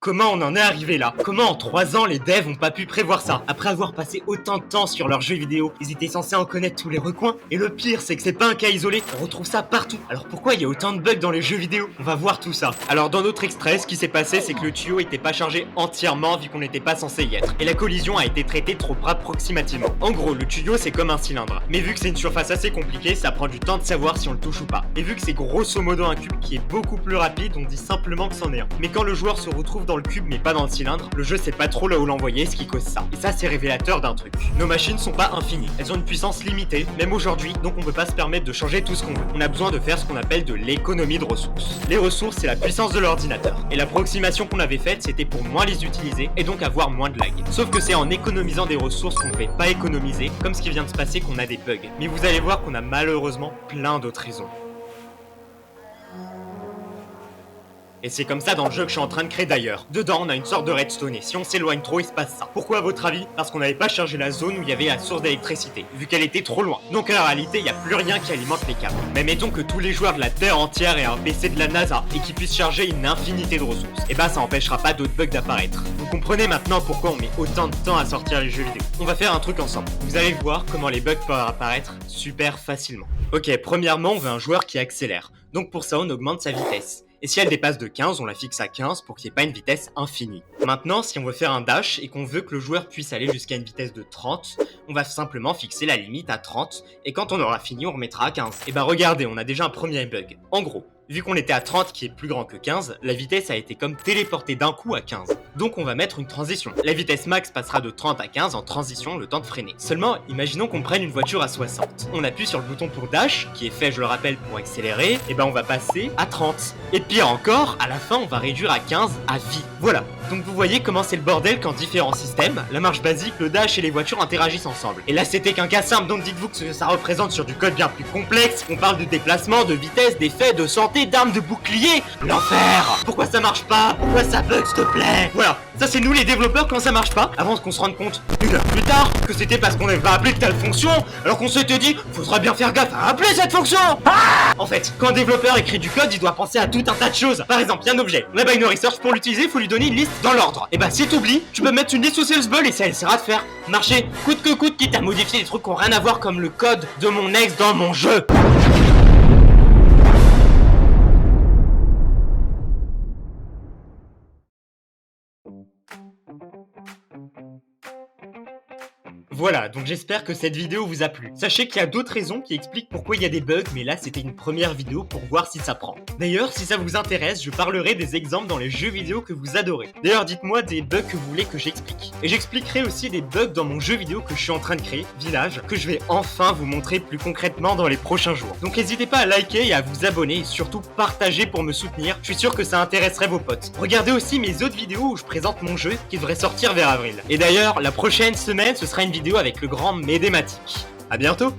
Comment on en est arrivé là? Comment en 3 ans les devs ont pas pu prévoir ça? Après avoir passé autant de temps sur leurs jeux vidéo, ils étaient censés en connaître tous les recoins. Et le pire, c'est que c'est pas un cas isolé, on retrouve ça partout. Alors pourquoi il y a autant de bugs dans les jeux vidéo? On va voir tout ça. Alors dans notre extrait, ce qui s'est passé, c'est que le tuyau était pas chargé entièrement vu qu'on n'était pas censé y être. Et la collision a été traitée trop approximativement. En gros, le tuyau c'est comme un cylindre. Mais vu que c'est une surface assez compliquée, ça prend du temps de savoir si on le touche ou pas. Et vu que c'est grosso modo un cube qui est beaucoup plus rapide, on dit simplement que c'en est un. Mais quand le joueur se retrouve dans le cube mais pas dans le cylindre, le jeu sait pas trop là où l'envoyer, ce qui cause ça. Et ça c'est révélateur d'un truc. Nos machines sont pas infinies, elles ont une puissance limitée, même aujourd'hui, donc on peut pas se permettre de changer tout ce qu'on veut. On a besoin de faire ce qu'on appelle de l'économie de ressources. Les ressources c'est la puissance de l'ordinateur. Et l'approximation qu'on avait faite c'était pour moins les utiliser et donc avoir moins de lag. Sauf que c'est en économisant des ressources qu'on ne fait pas économiser, comme ce qui vient de se passer qu'on a des bugs. Mais vous allez voir qu'on a malheureusement plein d'autres raisons. Et c'est comme ça dans le jeu que je suis en train de créer d'ailleurs. Dedans, on a une sorte de redstone et si on s'éloigne trop, il se passe ça. Pourquoi à votre avis? Parce qu'on n'avait pas chargé la zone où il y avait la source d'électricité, vu qu'elle était trop loin. Donc en réalité, il n'y a plus rien qui alimente les câbles. Mais mettons que tous les joueurs de la Terre entière aient un PC de la NASA et qu'ils puissent charger une infinité de ressources. Et bah ça empêchera pas d'autres bugs d'apparaître. Vous comprenez maintenant pourquoi on met autant de temps à sortir les jeux vidéo. On va faire un truc ensemble. Vous allez voir comment les bugs peuvent apparaître super facilement. Ok, premièrement, on veut un joueur qui accélère. Donc pour ça, on augmente sa vitesse. Et si elle dépasse de 15, on la fixe à 15 pour qu'il n'y ait pas une vitesse infinie. Maintenant, si on veut faire un dash et qu'on veut que le joueur puisse aller jusqu'à une vitesse de 30, on va simplement fixer la limite à 30, et quand on aura fini, on remettra à 15. Et bah regardez, on a déjà un premier bug. En gros, vu qu'on était à 30 qui est plus grand que 15, la vitesse a été comme téléportée d'un coup à 15. Donc on va mettre une transition. La vitesse max passera de 30 à 15 en transition, le temps de freiner. Seulement, imaginons qu'on prenne une voiture à 60. On appuie sur le bouton pour dash, qui est fait, je le rappelle, pour accélérer, et ben on va passer à 30. Et pire encore, à la fin on va réduire à 15 à vie. Voilà. Donc vous voyez comment c'est le bordel quand différents systèmes, la marche basique, le dash et les voitures interagissent ensemble. Et là c'était qu'un cas simple, donc dites-vous que ça représente sur du code bien plus complexe. On parle de déplacement, de vitesse, d'effets, de santé, d'armes, de boucliers. L'enfer. Pourquoi ça marche pas? Pourquoi ça bug s'il te plaît? Voilà, ça c'est nous les développeurs quand ça marche pas, avant qu'on se rende compte, une heure plus tard, que c'était parce qu'on avait pas appelé telle fonction, alors qu'on s'était dit, faudra bien faire gaffe à appeler cette fonction. En fait, quand un développeur écrit du code, il doit penser à tout un tas de choses. Par exemple, il y a un objet, on a binary search, pour l'utiliser, il faut lui donner une liste dans l'ordre. Et bah si t'oublies, tu peux mettre une liste au salesball et ça essaiera de faire marcher coûte que coûte, quitte à modifier des trucs qui ont rien à voir comme le code de mon ex dans mon jeu. Voilà, donc j'espère que cette vidéo vous a plu. Sachez qu'il y a d'autres raisons qui expliquent pourquoi il y a des bugs, mais là c'était une première vidéo pour voir si ça prend. D'ailleurs, si ça vous intéresse, je parlerai des exemples dans les jeux vidéo que vous adorez. D'ailleurs, dites-moi des bugs que vous voulez que j'explique. Et j'expliquerai aussi des bugs dans mon jeu vidéo que je suis en train de créer, Village, que je vais enfin vous montrer plus concrètement dans les prochains jours. Donc n'hésitez pas à liker et à vous abonner et surtout partager pour me soutenir, je suis sûr que ça intéresserait vos potes. Regardez aussi mes autres vidéos où je présente mon jeu qui devrait sortir vers avril. Et d'ailleurs, la prochaine semaine, ce sera une vidéo avec le grand Médématique. A bientôt!